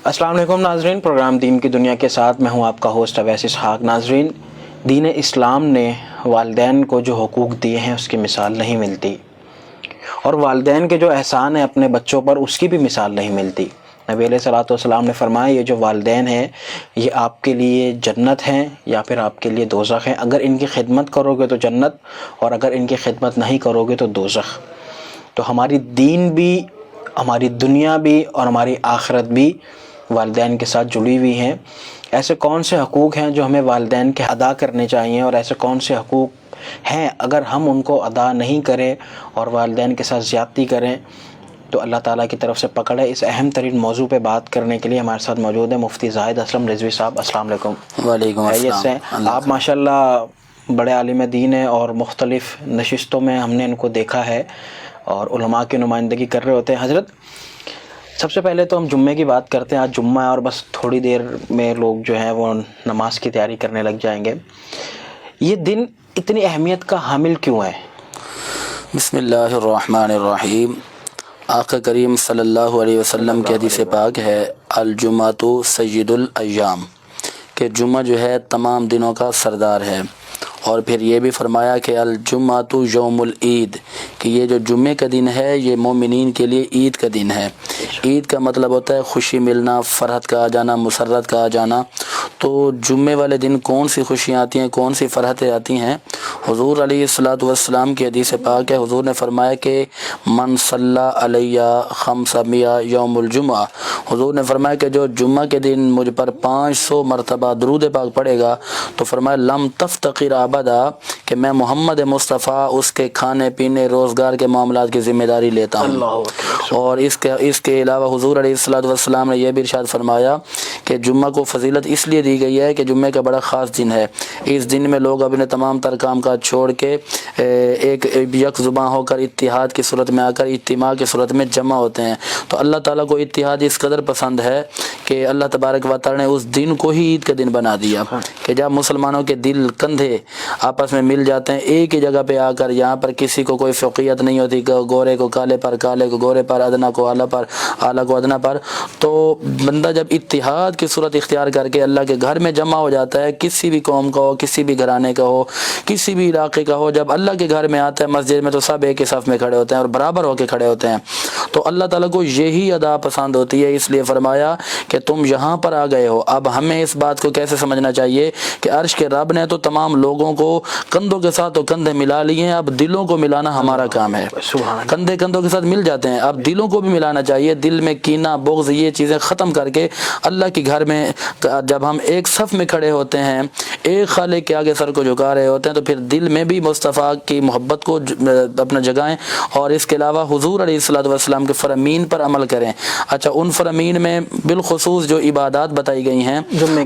السلام علیکم ناظرین، پروگرام دین کی دنیا کے ساتھ میں ہوں آپ کا ہوسٹ اویس اسحاق۔ ناظرین، دین اسلام نے والدین کو جو حقوق دیے ہیں اس کی مثال نہیں ملتی، اور والدین کے جو احسان ہیں اپنے بچوں پر اس کی بھی مثال نہیں ملتی۔ نبی علیہ الصلوۃ والسلام نے فرمایا یہ جو والدین ہیں یہ آپ کے لیے جنت ہیں یا پھر آپ کے لیے دوزخ ہیں۔ اگر ان کی خدمت کرو گے تو جنت، اور اگر ان کی خدمت نہیں کرو گے تو دوزخ۔ تو ہماری دین بھی، ہماری دنیا بھی اور ہماری آخرت بھی والدین کے ساتھ جڑی ہوئی ہیں۔ ایسے کون سے حقوق ہیں جو ہمیں والدین کے ادا کرنے چاہیے، اور ایسے کون سے حقوق ہیں اگر ہم ان کو ادا نہیں کریں اور والدین کے ساتھ زیادتی کریں تو اللہ تعالیٰ کی طرف سے پکڑ ہے۔ اس اہم ترین موضوع پہ بات کرنے کے لیے ہمارے ساتھ موجود ہیں مفتی زاہد اسلم رضوی صاحب۔ السلام علیکم۔ وعلیکم السلام۔ آپ ماشاءاللہ بڑے عالم دین ہیں، اور مختلف نشستوں میں ہم نے ان کو دیکھا ہے اور علماء کی نمائندگی کر رہے ہوتے ہیں۔ حضرت، سب سے پہلے تو ہم جمعے کی بات کرتے ہیں۔ آج جمعہ ہے اور بس تھوڑی دیر میں لوگ جو ہیں وہ نماز کی تیاری کرنے لگ جائیں گے۔ یہ دن اتنی اہمیت کا حامل کیوں ہے؟ بسم اللہ الرحمن الرحیم۔ آقا کریم صلی اللہ علیہ وسلم کی حدیث پاک ہے الجمعۃ سید الایام، کہ جمعہ جو ہے تمام دنوں کا سردار ہے۔ اور پھر یہ بھی فرمایا کہ الجمعۃ یوم العید، کہ یہ جو جمعے کا دن ہے یہ مومنین کے لیے عید کا دن ہے۔ عید کا مطلب ہوتا ہے خوشی ملنا، فرحت کا آ جانا، مسرت کا آ جانا۔ تو جمعے والے دن کون سی خوشیاں آتی ہیں، کون سی فرحتیں آتی ہیں؟ حضور علیہ الصلوۃ والسلام کی حدیث پاک ہے، حضور نے فرمایا کہ من صلی علیہ خمس مئہ یوم الجمعہ، حضور نے فرمایا کہ جو جمعہ کے دن مجھ پر 500 مرتبہ درود پاک پڑھے گا تو فرمایا لم تفتقر ابدا، کہ میں محمد مصطفیٰ اس کے کھانے پینے روزگار کے معاملات کی ذمہ داری لیتا ہوں۔ اور اس کے علاوہ حضور علیہ الصلوۃ والسلام نے یہ بھی ارشاد فرمایا کہ جمعہ کو فضیلت اس لیے دی گئی ہے کہ جمعہ کا بڑا خاص دن ہے۔ اس دن میں لوگ اپنے تمام تر کام کاج چھوڑ کے ایک یک زباں ہو کر اتحاد کی صورت میں آ کر اجتماع کی صورت میں جمع ہوتے ہیں۔ تو اللہ تعالیٰ کو اتحاد اس قدر پسند ہے کہ اللہ تبارک و تعالیٰ نے اس دن کو ہی عید کا دن بنا دیا، کہ جب مسلمانوں کے دل کندھے آپس میں مل جاتے ہیں ایک ہی جگہ پہ آ کر، یہاں پر کسی کو کوئی فوقیت نہیں ہوتی، گورے کو کالے پر، کالے کو گورے پر، ادنا کو اعلیٰ پر، اعلیٰ کو ادنا پر۔ تو بندہ جب اتحاد کی صورت اختیار کر کے اللہ کے گھر میں جمع ہو جاتا ہے، کسی بھی قوم کا ہو، کسی بھی گھرانے کا ہو، کسی بھی علاقے کا ہو، جب اللہ کے گھر میں آتا ہے مسجد میں تو سب ایک ہی صف میں کھڑے ہوتے ہیں اور برابر ہو کے کھڑے ہوتے ہیں۔ تو اللہ تعالیٰ کو یہی ادا پسند ہوتی ہے، اس لیے فرمایا کہ تم یہاں پر آ گئے ہو۔ اب ہمیں اس بات کو کیسے سمجھنا چاہیے کہ عرش کے رب نے تو تمام لوگوں کو کندھوں کے ساتھ تو کندھے ملا لیے ہیں، اب دلوں کو ملانا ہمارا کام ہے۔ کندھے کندھوں کے ساتھ مل جاتے ہیں، اب دلوں کو بھی ملانا چاہیے۔ دل میں کینہ، بغض، یہ چیزیں ختم کر کے اللہ کے گھر میں جب ہم ایک صف میں کھڑے ہوتے ہیں، ایک خالق کے آگے سر کو جھکا رہے ہوتے ہیں، تو پھر دل میں بھی مصطفیٰ کی محبت کو اپنا جگائیں، اور اس کے علاوہ حضور علیہ الصلوۃ والسلام کے فرامین پر عمل کریں۔ اچھا، ان فرامین میں بالخصوص جو عبادات بتائی گئی ہیں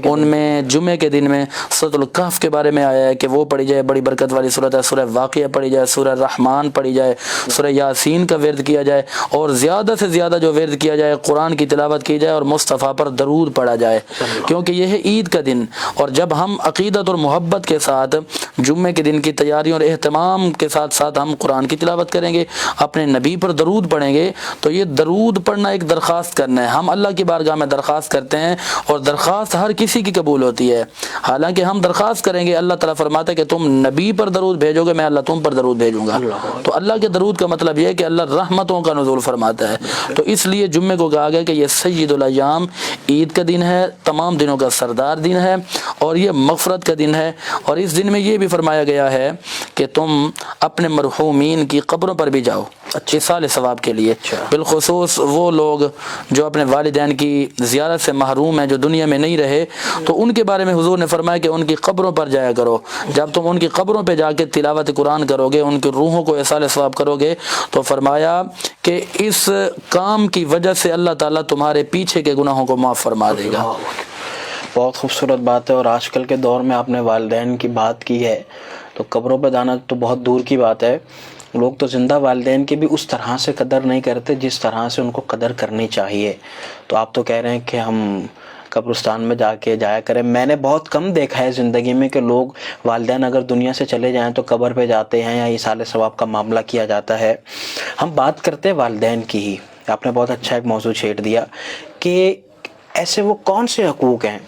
ان میں جمعے کے دن میں سورۃ الکہف کے بارے میں آیا ہے کہ وہ پڑھی جائے، بڑی برکت والی سورت ہے۔ سورہ واقعہ پڑھی جائے، سورہ رحمان پڑھی جائے، سورہ یاسین کا ورد کیا جائے، اور زیادہ سے زیادہ جو ورد کیا جائے قرآن کی تلاوت کی جائے اور مصطفیٰ پر درود پڑھا جائے، کیونکہ یہ ہے عید کا دن۔ اور جب ہم عقیدت اور محبت کے ساتھ جمعے کے دن کی تیاریوں اور اہتمام کے ساتھ ساتھ ہم قرآن کی تلاوت کریں گے، اپنے نبی پر درود پڑھیں گے، تو یہ درود پڑھنا ایک درخواست کرنا ہے۔ ہم اللہ کی بارگاہ میں درخواست کرتے ہیں، اور درخواست ہر کسی کی قبول ہوتی ہے۔ حالانکہ ہم درخواست کریں گے، اللہ تعالیٰ فرماتا ہے کہ تم نبی پر درود بھیجو گے، میں اللہ تم پر درود بھیجوں گا۔ تو اللہ کے درود کا مطلب یہ ہے کہ اللہ رحمتوں کا نزول فرماتا ہے۔ تو اس لیے جمعے کو کہا گیا کہ یہ سید الایام، عید کا دن ہے، تمام دنوں کا سردار دن ہے، اور یہ مغفرت کا دن ہے۔ اور اس دن میں یہ بھی فرمایا گیا ہے کہ تم اپنے مرحومین کی قبروں پر بھی جاؤ اصال ثواب کے لیے، بالخصوص وہ لوگ جو اپنے والدین کی زیارت سے محروم ہیں، جو دنیا میں نہیں رہے، تو ان کے بارے میں حضور نے فرمایا کہ ان کی قبروں پر جایا کرو۔ جب تم ان کی قبروں پہ جا کے تلاوت قرآن کرو گے، ان کی روحوں کو اصال ثواب کرو گے، تو فرمایا کہ اس کام کی وجہ سے اللہ تعالیٰ تمہارے پیچھے کے گناہوں کو معاف فرما دے گا۔ بہت خوبصورت بات ہے، اور آج کل کے دور میں آپ نے والدین کی بات کی ہے تو قبروں پہ جانا تو بہت دور کی بات ہے۔ لوگ تو زندہ والدین کی بھی اس طرح سے قدر نہیں کرتے جس طرح سے ان کو قدر کرنی چاہیے۔ تو آپ تو کہہ رہے ہیں کہ ہم قبرستان میں جایا کریں. میں نے بہت کم دیکھا ہے زندگی میں کہ لوگ والدین اگر دنیا سے چلے جائیں تو قبر پہ جاتے ہیں یا ایصال ثواب کا معاملہ کیا جاتا ہے. ہم بات کرتے ہیں والدین کی ہی. آپ نے بہت اچھا ایک موضوع چھیڑ دیا کہ ایسے وہ کون سے حقوق ہیں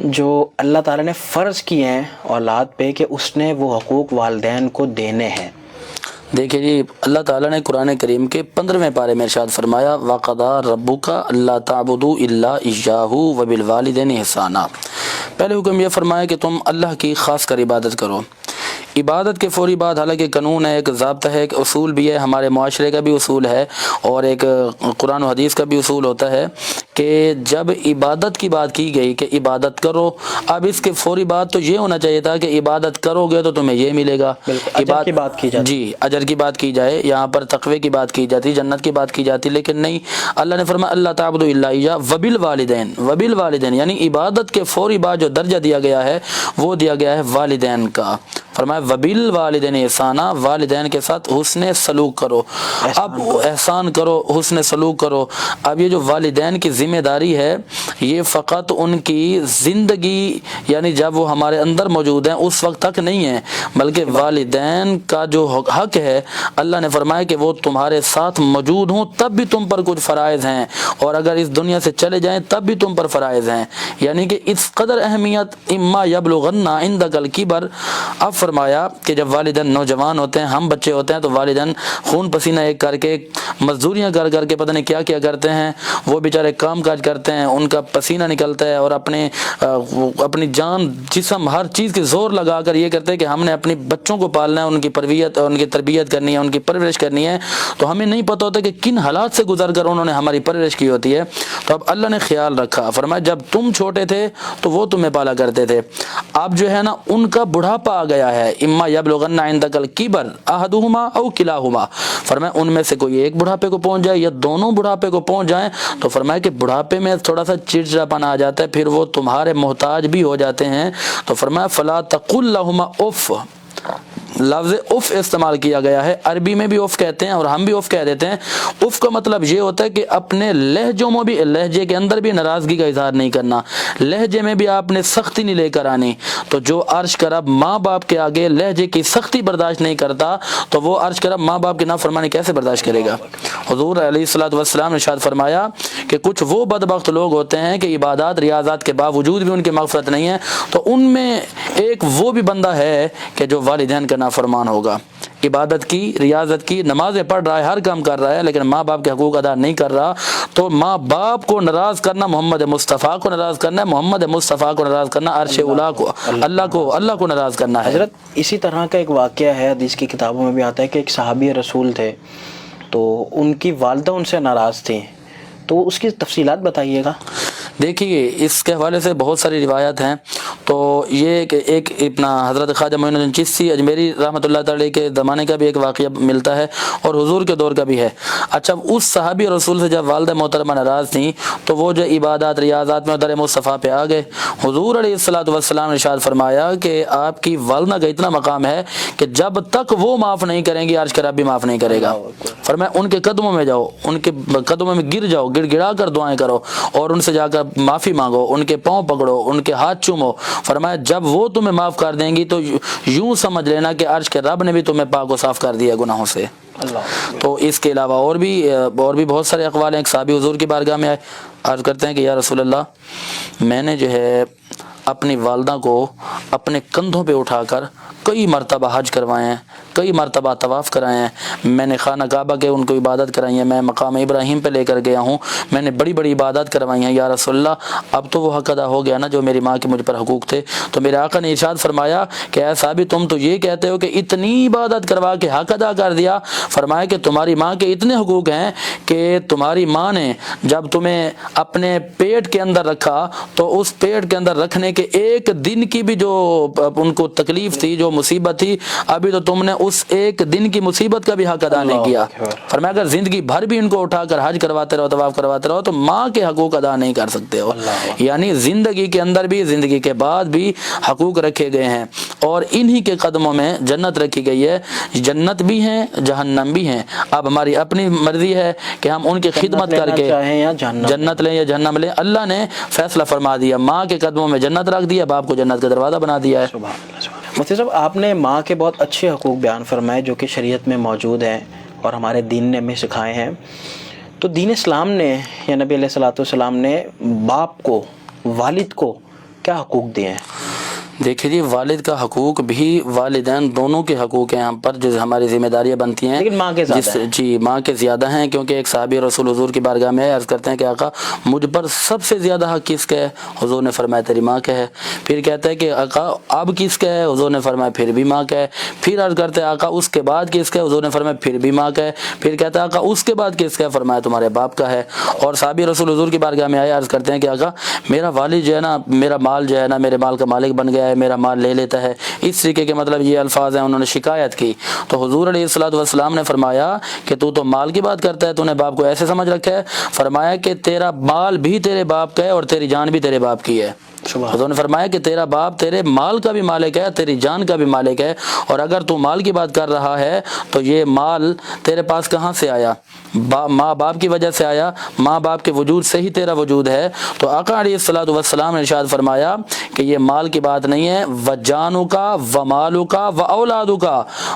جو اللہ تعالیٰ نے فرض کیے ہیں اولاد پہ کہ اس نے وہ حقوق والدین کو دینے ہیں. دیکھیے جی، اللہ تعالیٰ نے قرآن کریم کے 15ویں پارے میں ارشاد فرمایا وَقَضَىٰ رَبُّكَ أَلَّا تَعْبُدُوا إِلَّا إِيَّاهُ وَبِالْوَالِدَيْنِ إِحْسَانًا. پہلے حکم یہ فرمایا کہ تم اللہ کی خاص کر عبادت کرو. عبادت کے فوری بعد حالانکہ قانون ہے، ایک ضابطہ ہے، ایک اصول بھی ہے، ہمارے معاشرے کا بھی اصول ہے اور ایک قرآن و حدیث کا بھی اصول ہوتا ہے کہ جب عبادت کی بات کی گئی کہ عبادت کرو، اب اس کے فوری بعد تو یہ ہونا چاہیے تھا کہ عبادت کرو گے تو تمہیں یہ ملے گا. اجر کی بات کی جائے، جی اجر کی بات کی جائے، یہاں پر تقوی کی بات کی جاتی، جنت کی بات کی جاتی، لیکن نہیں، اللہ نے فرمایا اللہ تعبدوا الا ایہ وبالوالدین یعنی عبادت کے فوری بعد جو درجہ دیا گیا ہے وہ دیا گیا ہے والدین کا. فرمایا وبالوالدین احسانا، والدین کے ساتھ حسن سلوک کرو. اب احسان کرو، حسن سلوک کرو. اب یہ جو والدین کی ذمہ داری ہے یہ فقط ان کی زندگی یعنی جب وہ ہمارے اندر موجود ہیں اس وقت تک نہیں ہے، بلکہ والدین کا جو حق ہے اللہ نے فرمایا کہ وہ تمہارے ساتھ موجود ہوں تب بھی تم پر کچھ فرائض ہیں اور اگر اس دنیا سے چلے جائیں تب بھی تم پر فرائض ہیں. یعنی کہ اس قدر اہمیت اما یبلغن عندک الکبر. اب فرمایا کہ جب والدین نوجوان ہوتے ہیں، ہم بچے ہوتے ہیں تو والدین خون پسینہ ایک کر کے مزدوریاں کر کر کے پتہ نہیں کیا کیا کرتے ہیں، وہ بیچارے کام کاج کرتے ہیں، ان کا پسینہ نکلتا ہے اور اپنی جان جسم ہر چیز کے زور لگا کر یہ کرتے ہیں کہ ہم نے اپنی بچوں کو پالنا ہے، ان کی تربیت کرنی ہے، ان کی پرورش کرنی ہے. تو ہمیں نہیں پتہ ہوتا کہ کن حالات سے گزر کر انہوں نے ہماری پرورش کی ہوتی ہے. تو اب اللہ نے خیال رکھا، فرمایا جب تم چھوٹے تھے تو وہ تمہیں پالا کرتے تھے، اب جو ہے نا ان کا بڑھاپا آ گیا ہے، اما یبلغن عندک الکبر احدہما او کلاہما. فرمایا ان میں سے کوئی ایک بڑھاپے کو پہنچ جائے یا دونوں بڑھاپے کو پہنچ جائیں تو فرمایا کہ بڑھاپے میں تھوڑا سا چڑچڑاپن آ جاتا ہے، پھر وہ تمہارے محتاج بھی ہو جاتے ہیں. تو فرمایا فلا تقل لہما اف. لفظ اف استعمال کیا گیا ہے، عربی میں بھی اف کہتے ہیں اور ہم بھی اف کہہ دیتے ہیں. اف کا مطلب یہ ہوتا ہے کہ اپنے لہجوں میں بھی، لہجے کے اندر بھی ناراضگی کا اظہار نہیں کرنا، لہجے میں بھی آپ نے سختی نہیں لے کر آنی. تو جو عرش کا رب ماں باپ کے آگے لہجے کی سختی برداشت نہیں کرتا تو وہ عرش کا رب ماں باپ کی نافرمانی کیسے برداشت کرے گا. حضور علیہ الصلوۃ والسلام نے ارشاد فرمایا کہ کچھ وہ بدبخت لوگ ہوتے ہیں کہ عبادات ریاضات کے باوجود بھی ان کی مغفرت نہیں ہے، تو ان میں ایک وہ بھی بندہ ہے کہ جو والدین کا نافرمان ہوگا. عبادت کی، ریاضت کی، نمازیں پڑھ رہا ہے، ہر کام کر رہا ہے، لیکن ماں باپ کے حقوق ادا نہیں کر رہا. تو ماں باپ کو ناراض کرنا محمد مصطفیٰ کو ناراض کرنا ہے، محمد مصطفیٰ کو ناراض کرنا عرش اولا کو، اللہ کو ناراض کرنا ہے. حضرت اسی طرح کا ایک واقعہ ہے، حدیث کی کتابوں میں بھی آتا ہے کہ ایک صحابی رسول تھے تو ان کی والدہ ان سے ناراض تھیں، تو اس کی تفصیلات بتائیے گا. دیکھیے اس کے حوالے سے بہت ساری روایات ہیں. تو یہ کہ ایک اپنا حضرت خواجہ معین الدین چشتی اجمیری رحمۃ اللہ تعالی کے زمانے کا بھی ایک واقعہ ملتا ہے اور حضور کے دور کا بھی ہے. اچھا، اس صحابی رسول سے جب والدہ محترمہ ناراض تھیں تو وہ جو عبادات ریاضات میں در مصطفیٰ پہ آ گئے. حضور علیہ الصلوۃ والسلام نے ارشاد فرمایا کہ آپ کی والدہ کا اتنا مقام ہے کہ جب تک وہ معاف نہیں کریں گی عرش کا رب بھی معاف نہیں کرے گا. فرمایا ان کے قدموں میں جاؤ، ان کے قدموں میں گر جاؤ، گڑ گڑا کر دعائیں کرو اور ان سے جا کر معافی مانگو، ان کے پاؤں پکڑو، ان کے ہاتھ چومو. فرمایا جب وہ تمہیں معاف کر دیں گی تو یوں سمجھ لینا کہ عرش کے رب نے بھی تمہیں پاک و صاف کر دیا گناہوں سے. تو اس کے علاوہ اور بھی بہت سارے اقوال ہیں. ایک صحابی حضور کی بارگاہ میں آئے، عرض کرتے ہیں کہ یا رسول اللہ، میں نے جو ہے اپنی والدہ کو اپنے کندھوں پہ اٹھا کر کئی مرتبہ حج کروائے ہیں، کئی مرتبہ طواف کرائے ہیں، میں نے خانہ کعبہ کے ان کو عبادت کرائی ہیں، میں مقام ابراہیم پہ لے کر گیا ہوں، میں نے بڑی بڑی عبادت کروائی ہیں. یا رسول اللہ، اب تو وہ حق ادا ہو گیا نا جو میری ماں کے مجھ پر حقوق تھے. تو میرے آقا نے ارشاد فرمایا کہ اے صحابی، تم تو یہ کہتے ہو کہ اتنی عبادت کروا کے حق ادا کر دیا. فرمایا کہ تمہاری ماں کے اتنے حقوق ہیں کہ تمہاری ماں نے جب تمہیں اپنے پیٹ کے اندر رکھا تو اس پیٹ کے اندر رکھنے ہیں کہ ایک دن کی بھی جو ان کو تکلیف تھی, جو مصیبت تھی, ابھی تو تم نے اس ایک دن کی مصیبت کا بھی حق ادا نہیں کیا. فرمایا اگر زندگی بھر بھی ان کو اٹھا کر حج کرواتے رہو, طواف کرواتے رہو, تو ماں کے حقوق ادا نہیں کر سکتے ہو. یعنی زندگی کے اندر بھی, زندگی کے بعد بھی حقوق رکھے گئے ہیں, اور انہی کے قدموں میں جنت رکھی گئی ہے. جنت بھی ہیں, جہنم بھی ہیں. اب ہماری اپنی مرضی ہے کہ ہم ان کی خدمت کر کے جنت لیں یا جہنم لیں. اللہ نے فیصلہ فرما دیا, ماں کے قدموں میں جنت رکھ دیا, باپ کو جنت کا دروازہ بنا دیا ہے. مفتی صاحب, آپ نے ماں کے بہت اچھے حقوق بیان فرمائے جو کہ شریعت میں موجود ہیں اور ہمارے دین نے ہمیں سکھائے ہیں. تو دین اسلام نے یا نبی علیہ الصلوۃ والسلام نے باپ کو, والد کو کیا حقوق دیے ہیں؟ دیکھیے جی, والد کا حقوق بھی, والدین دونوں کے حقوق ہیں ہم پر, جو ہماری ذمہ داریاں بنتی ہیں, لیکن ماں کے زیادہ ہیں. جی ماں کے زیادہ ہیں, کیونکہ ایک صحابی رسول حضور کی بارگاہ میں عرض کرتے ہیں کہ آقا مجھ پر سب سے زیادہ حق کس کا ہے؟ حضور نے فرمایا تیری ماں کا ہے. پھر کہتا ہے کہ آقا اب کس کا ہے؟ حضور نے فرمایا پھر بھی ماں کا ہے. پھر عرض کرتے ہیں آقا اس کے بعد کس کا ہے؟ حضور نے فرمایا پھر بھی ماں کا ہے. پھر کہتا ہے آقا اس کے بعد کس کا ہے؟ فرمایا تمہارے باپ کا ہے. اور صحابی رسول حضور کی بارگاہ میں آئے, عرض کرتے ہیں کہ آقا میرا والد جو ہے نا, میرا مال جو ہے نا, میرے مال کا مالک بن گیا ہے, میرا مال لے لیتا ہے. اس طریقے کے مطلب یہ الفاظ ہیں, انہوں نے شکایت کی. تو حضور علیہ الصلوۃ والسلام نے فرمایا کہ تو مال کی بات کرتا ہے, تو نے باپ کو ایسے سمجھ رکھا ہے. فرمایا کہ تیرا مال بھی تیرے باپ کا ہے اور تیری جان بھی تیرے باپ کی ہے. حضور نے فرمایا کہ تیرا باپ تیرے مال کا بھی مالک ہے, تیری جان کا بھی مالک ہے. اور اگر تو مال کی بات کر رہا ہے تو یہ مال تیرے پاس کہاں سے آیا؟ ماں باپ کی وجہ سے آیا, ماں باپ کے وجود سے ہی تیرا وجود ہے. تو آقا علیہ الصلوۃ والسلام نے ارشاد فرمایا کہ یہ مال کی بات نہیں ہے, وجانک ومالک واولادک.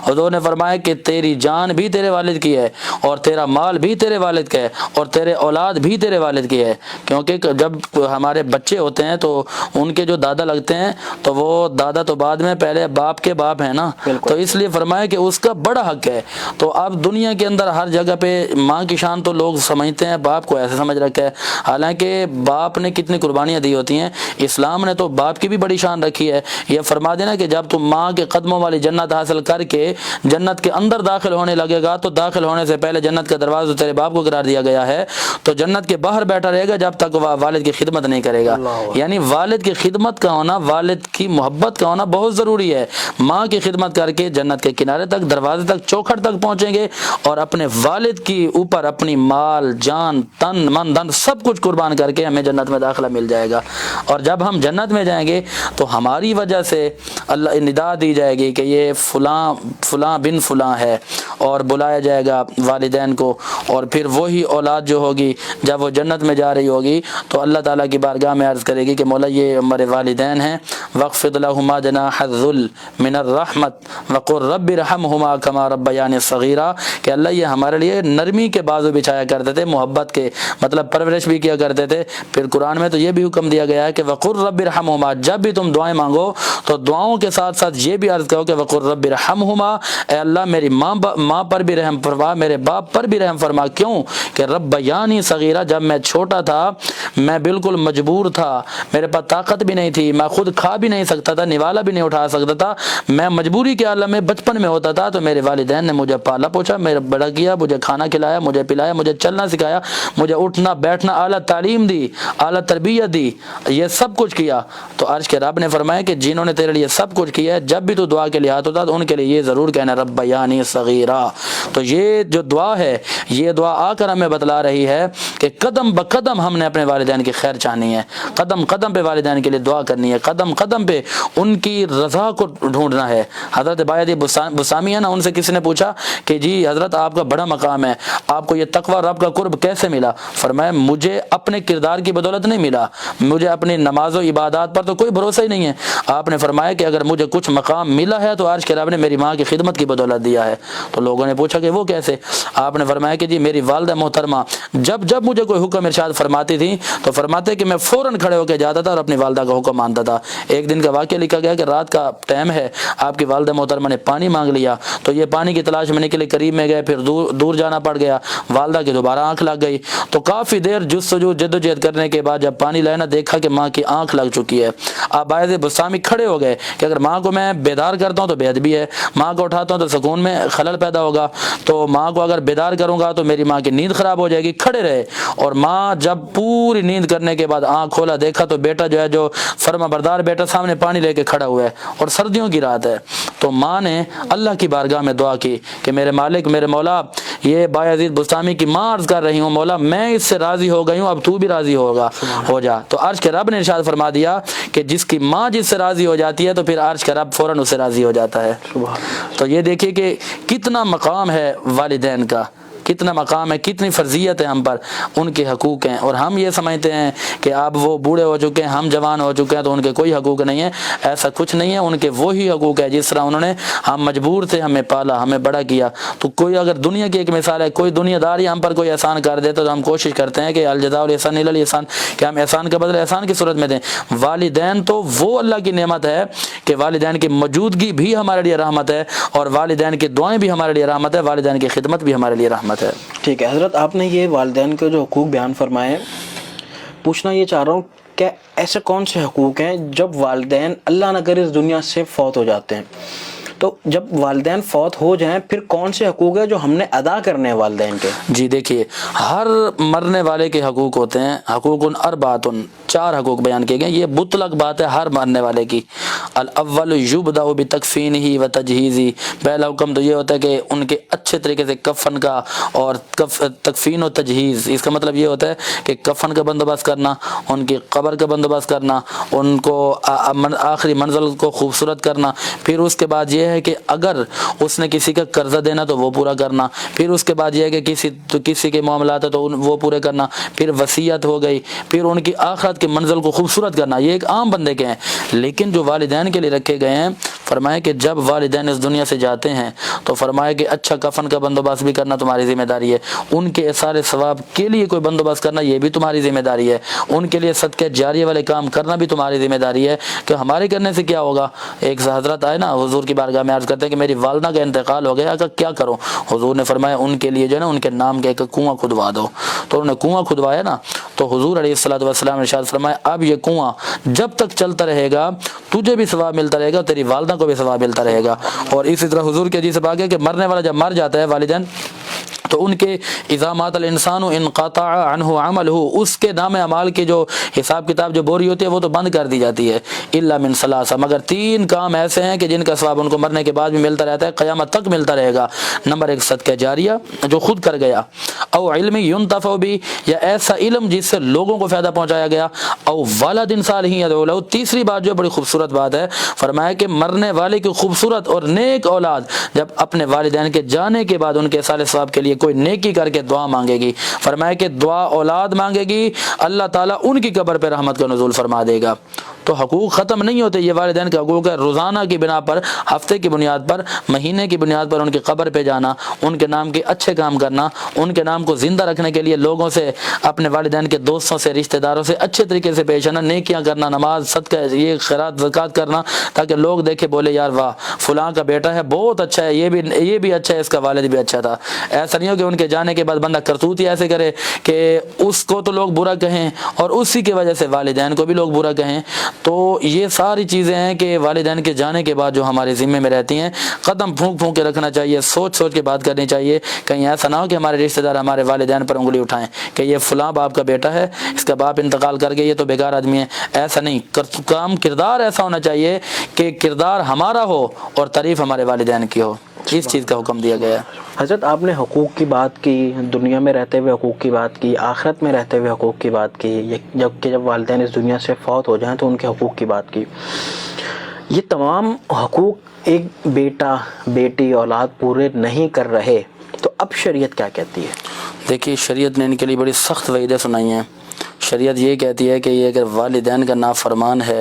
حضور نے فرمایا کہ تیری جان بھی تیرے والد کی ہے, اور تیرا مال بھی تیرے والد کا ہے, اور تیرے اولاد بھی تیرے والد کی ہے. کیونکہ جب ہمارے بچے ہوتے ہیں تو ان کے جو دادا لگتے ہیں تو وہ دادا تو بعد میں, پہلے باپ کے باپ ہیں نا, تو اس لیے فرمایا کہ اس کا بڑا حق ہے. تو اب دنیا کے اندر ہر جگہ پہ ماں کی شان تو لوگ سمجھتے ہیں, باپ کو ایسے سمجھ رکھا ہے. حالانکہ باپ نے کتنی قربانیاں دی ہوتی ہیں. اسلام نے تو باپ کی بھی بڑی شان رکھی ہے. یہ فرما دینا کہ جب تم ماں کے قدموں والی جنت حاصل کر کے جنت کے اندر داخل ہونے لگے گا, تو داخل ہونے سے پہلے جنت کا دروازہ تیرے باپ کو قرار دیا گیا ہے, تو جنت کے باہر بیٹھا رہے گا جب تک وہ والد کی خدمت نہیں کرے گا. یعنی والد کی خدمت کا ہونا, والد کی محبت کا ہونا بہت ضروری ہے. ماں کی خدمت کر کے جنت کے کنارے تک, دروازے تک, چوکھٹ تک پہنچیں گے, اور اپنے والد کی اوپر اپنی مال, جان, تن, من, دھن سب کچھ قربان کر کے ہمیں جنت میں داخلہ مل جائے گا. اور جب ہم جنت میں جائیں گے تو ہماری وجہ سے اللہ ندا دی جائے گی کہ یہ فلاں بن فلاں ہے, اور بلایا جائے گا والدین کو. اور پھر وہی اولاد جو ہوگی جب وہ جنت میں جا رہی ہوگی تو اللہ تعالیٰ کی بارگاہ میں عرض کرے گی کہ مولا یہ ہمارے والدین ہیں, واخفض لہما جناح الذل من الرحمت وقل رب ارحمہما کما ربیانی صغیرا. کہ اللہ یہ ہمارے لیے نرمی کے بازو بچھایا کرتے تھے, محبت کے مطلب پرورش بھی کیا کرتے تھے. پھر قرآن میں تو یہ بھی حکم دیا گیا ہے کہ وقل رب ارحمہما, جب بھی تم دعائیں مانگو تو دعاؤں کے ساتھ ساتھ یہ بھی عرض کرو کہ وقل رب ارحمہما, اے اللہ میری ماں پر بھی رحم فرما, میرے باپ پر بھی رحم فرما. کیوں کہ ربیانی صغیرا, جب میں چھوٹا تھا میں بالکل مجبور تھا, میرے پاس طاقت بھی نہیں تھی, میں خود کھا بھی نہیں سکتا تھا, نوالا بھی نہیں اٹھا سکتا تھا, میں مجبوری کے عالم میں بچپن میں ہوتا تھا, تو میرے والدین نے مجھے پالا پوچھا, میرا بڑا کیا, مجھے کھانا کھلایا, مجھے پلایا, مجھے چلنا سکھایا, مجھے اٹھنا بیٹھنا, اعلیٰ تعلیم دی, اعلیٰ تربیت دی, یہ سب کچھ کیا. تو عرش کے رب نے فرمایا کہ جنہوں نے تیرے لیے سب کچھ کیا ہے, جب بھی تو دعا کے لیے ہاتھ ہوتا تو ان کے لیے یہ ضرور کہنا ربیانی صغیرا. تو یہ جو دعا ہے, یہ دعا آ کر ہمیں بتلا رہی ہے کہ قدم بقدم ہم نے اپنے والدین کی خیر چاہنی ہے, قدم قدم پہ والدین کے لیے دعا کرنی ہے, قدم قدم پہ ان کی رضا کو ڈھونڈنا ہے. حضرت بایدی بسامی ہے نا, ان سے کسی نے پوچھا کہ جی حضرت آپ کا بڑا مقام ہے, آپ کو یہ تقوی رب کا قرب کیسے ملا؟ فرمایا مجھے اپنے کردار کی بدولت نہیں ملا, مجھے اپنی نماز و عبادات پر تو کوئی بھروسہ ہی نہیں ہے. آپ نے فرمایا کہ اگر مجھے کچھ مقام ملا ہے تو عرش کے رب نے میری ماں کی خدمت کی بدولت دیا ہے. تو لوگوں نے پوچھا کہ وہ کیسے؟ آپ نے فرمایا کہ جی میری والدہ محترمہ جب مجھے کوئی حکم ارشاد فرماتی تھی تو فرماتے کہ میں فوراً کھڑے ہو کے جاتا تھا اور اپنی والدہ کا حکم مانتا تھا. ایک دن کا واقعہ لکھا گیا کہ رات کا ٹائم ہے, آپ کی والدہ محترمہ نے پانی مانگ لیا, تو یہ پانی کی تلاش میں نکلے, قریب میں گئے, پھر دور جانا پڑ گیا, والدہ کی دوبارہ آنکھ لگ گئی. تو کافی دیر جستجو جدوجہد کرنے کے بعد جب پانی لایا نا, دیکھا کہ ماں کی آنکھ لگ چکی ہے. آپ باعث بسامی کھڑے ہو گئے کہ اگر ماں کو میں بیدار کرتا ہوں تو بے ادبی ہے, ماں کو اٹھاتا ہوں تو سکون میں خلل پیدا ہوگا, تو ماں کو اگر بیدار کروں گا تو میری ماں کی نیند خراب ہو جائے گی. کھڑے رہے, اور ماں جب پوری نیند کرنے کے بعد آنکھ کھولا, دیکھا تو بیٹا بیٹا جو ہے جو فرما بردار بیٹا سامنے پانی لے کے کھڑا ہوا ہے اور سردیوں کی رات ہے، تو ماں نے اللہ کی بارگاہ میں دعا کی کہ میرے مالک میرے مولا، یہ بایزید بستامی کی ماں عرض کر رہی ہوں مولا میں اس سے راضی ہو گئی ہوں، اب تو بھی راضی ہو جا۔ تو عرش کے رب نے ارشاد فرما دیا کہ جس کی ماں جس سے راضی ہو جاتی ہے تو پھر عرش کا رب فوراً اس سے راضی ہو جاتا ہے۔ تو یہ دیکھیے کہ کتنا مقام ہے والدین کا، کتنا مقام ہے، کتنی فرضیت ہے ہم پر، ان کے حقوق ہیں۔ اور ہم یہ سمجھتے ہیں کہ اب وہ بوڑھے ہو چکے ہیں، ہم جوان ہو چکے ہیں تو ان کے کوئی حقوق نہیں ہے، ایسا کچھ نہیں ہے، ان کے وہی حقوق ہے جس طرح انہوں نے، ہم مجبور تھے، ہمیں پالا، ہمیں بڑا کیا۔ تو کوئی اگر دنیا کی ایک مثال ہے، کوئی دنیا دار ہی ہم پر کوئی احسان کر دے تو ہم کوشش کرتے ہیں کہ الجزاء الاحسان الا الاحسان، کہ ہم احسان کا بدلہ احسان کی صورت میں دیں۔ والدین تو وہ اللہ کی نعمت ہے کہ والدین کی موجودگی بھی ہمارے لیے رحمت ہے، اور والدین کی دعائیں بھی ہمارے لیے رحمت ہے، والدین کی خدمت بھی ہمارے لیے رحمت ہے۔ ٹھیک ہے حضرت، آپ نے یہ والدین کے جو حقوق بیان فرمائے، پوچھنا یہ چاہ رہا ہوں کہ ایسے کون سے حقوق ہیں جب والدین اللہ نہ کرے اس دنیا سے فوت ہو جاتے ہیں، تو جب والدین فوت ہو جائیں پھر کون سے حقوق ہیں جو ہم نے ادا کرنے ہیں والدین کے؟ جی دیکھیے، ہر مرنے والے کے حقوق ہوتے ہیں، حقوق اربعۃ، 4 حقوق بیان کیے گئے، یہ مطلق بات ہے ہر مرنے والے کی۔ الاول یبدأ بتکفینہ و تجہیزہ، پہلا حکم تو یہ ہوتا ہے کہ ان کے اچھے طریقے سے کفن کا اور تکفین و تجہیز، اس کا مطلب یہ ہوتا ہے کہ کفن کا بندوبست کرنا، ان کی قبر کا بندوبست کرنا، ان کو آخری منزل کو خوبصورت کرنا، پھر اس کے بعد یہ ہے کہ اگر اس نے کسی کا قرضہ دینا تو وہ پورا کرنا، پھر اس کے بعد یہ ہے کہ کسی کے معاملات ہے تو وہ پورے کرنا، پھر وصیت ہو گئی، پھر ان کی آخرت کی منزل کو خوبصورت کرنا، یہ ایک عام بندے کے ہیں۔ لیکن جو والدین کے لیے رکھے گئے ہیں، فرمایا کہ جب والدین اس دنیا سے جاتے ہیں تو فرمایا کہ اچھا کفن کا بندوبست بھی کرنا تمہاری ذمہ داری ہے، ان کے اثار ثواب کے لیے کوئی بندوبست کرنا یہ بھی تمہاری ذمہ داری ہے، ان کے لیے صدقہ جاریہ والے کام کرنا بھی تمہاری ذمہ داری ہے۔ کہ ہمارے کرنے سے کیا ہوگا؟ ایک حضرت آئے نا حضور کی بارگاہ میں عرض کرتے ہیں کہ میری والدہ کا انتقال ہو گیا، کیا کروں؟ حضور نے فرمایا ان کے لیے جو ہے نا ان کے نام کا ایک کنواں کھدوا دو۔ تو انہوں نے کنواں کھدوایا نا، تو حضور علیہ الصلوۃ والسلام نے ارشاد فرمایا اب یہ کنواں جب تک چلتا رہے گا تجھے بھی ثواب ملتا رہے گا، تیری والدہ کو بھی ثواب ملتا رہے گا۔ اور اسی طرح حضور کے حدیث سے آگے کہ مرنے والا جب مر جاتا ہے والدین تو ان کے اذا مات الانسان انقطع عنہ عملہ، اس کے نام اعمال کی جو حساب کتاب جو بوری ہوتی ہے وہ تو بند کر دی جاتی ہے، الا من ثلاثہ، مگر 3 کام ایسے ہیں کہ جن کا ثواب ان کو مرنے کے بعد بھی ملتا رہتا ہے، قیامت تک ملتا رہے گا۔ نمبر 1 صدقہ جاریہ جو خود کر گیا، او علم ينتفع به، یا ایسا علم جس سے لوگوں کو فائدہ پہنچایا گیا، او ولد صالح يدعو له۔ تیسری بات جو بڑی خوبصورت بات ہے، فرمایا کہ مرنے والے کی خوبصورت اور نیک اولاد جب اپنے والدین کے جانے کے بعد ان کے اصال ثواب کے لیے کوئی نیکی کر کے دعا مانگے گی، فرمایا کہ دعا اولاد مانگے گی، اللہ تعالیٰ ان کی قبر پہ رحمت کا نزول فرما دے گا۔ تو حقوق ختم نہیں ہوتے، یہ والدین کے حقوق ہے، روزانہ کی بنا پر، ہفتے کی بنیاد پر، مہینے کی بنیاد پر ان کی قبر پہ جانا، ان کے نام کے اچھے کام کرنا، ان کے نام کو زندہ رکھنے کے لیے لوگوں سے، اپنے والدین کے دوستوں سے، رشتہ داروں سے اچھے طریقے سے پیش آنا، نیکیاں کرنا، نماز، صدقہ، یہ خیرات، زکوٰۃ کرنا، تاکہ لوگ دیکھے بولے یار واہ فلاں کا بیٹا ہے بہت اچھا ہے، یہ بھی اچھا ہے، اس کا والد بھی اچھا تھا۔ ایسا نہیں ہو کہ ان کے جانے کے بعد بندہ کرتوت ہی ایسے کرے کہ اس کو تو لوگ برا کہیں اور اسی کی وجہ سے والدین کو بھی لوگ برا کہیں۔ تو یہ ساری چیزیں ہیں کہ والدین کے جانے کے بعد جو ہمارے ذمے میں رہتی ہیں، قدم پھونک پھونک کے رکھنا چاہیے، سوچ سوچ کے بات کرنی چاہیے، کہیں ایسا نہ ہو کہ ہمارے رشتہ دار ہمارے والدین پر انگلی اٹھائیں کہ یہ فلاں باپ کا بیٹا ہے، اس کا باپ انتقال کر گیا، یہ تو بیکار آدمی ہے۔ ایسا نہیں، کردار ایسا ہونا چاہیے کہ کردار ہمارا ہو اور تعریف ہمارے والدین کی ہو، اس چیز کا حکم دیا گیا ہے۔ حضرت آپ نے حقوق کی بات کی، دنیا میں رہتے ہوئے حقوق کی بات کی، آخرت میں رہتے ہوئے حقوق کی بات کی، جب والدین اس دنیا سے فوت ہو جائیں تو ان کے حقوق کی بات کی۔ یہ تمام حقوق ایک بیٹا بیٹی اولاد پورے نہیں کر رہے تو اب شریعت کیا کہتی ہے؟ دیکھیے شریعت نے ان کے لیے بڑی سخت وعیدیں سنائی ہیں۔ شریعت یہ کہتی ہے کہ یہ اگر والدین کا نافرمان ہے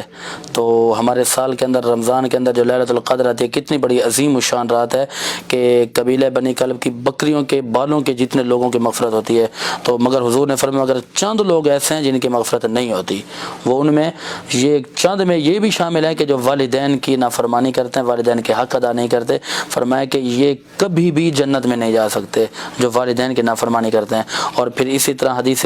تو ہمارے سال کے اندر رمضان کے اندر جو لیلۃ القدر آتی ہے، کتنی بڑی عظیم الشان رات ہے کہ قبیلہ بنی کلب کی بکریوں کے بالوں کے جتنے لوگوں کی مغفرت ہوتی ہے۔ تو مگر حضور نے فرمایا اگر چند لوگ ایسے ہیں جن کی مغفرت نہیں ہوتی، وہ ان میں یہ چند میں یہ بھی شامل ہے کہ جو والدین کی نافرمانی کرتے ہیں، والدین کے حق ادا نہیں کرتے، فرمایا کہ یہ کبھی بھی جنت میں نہیں جا سکتے جو والدین کی نافرمانی کرتے ہیں۔ اور پھر اسی طرح حدیث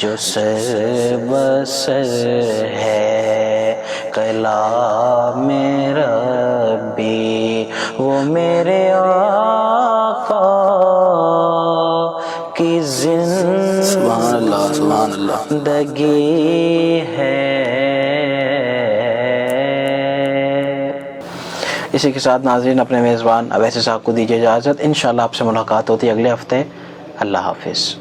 جو سر بسر ہے کلام ربی، وہ میرے آقا کی سبحان اللہ سبحان اللہ۔ زندگی ہے۔ اسی کے ساتھ ناظرین اپنے میزبان اویس اسحاق کو دیجیے اجازت، انشاءاللہ آپ سے ملاقات ہوتی ہے اگلے ہفتے۔ اللہ حافظ۔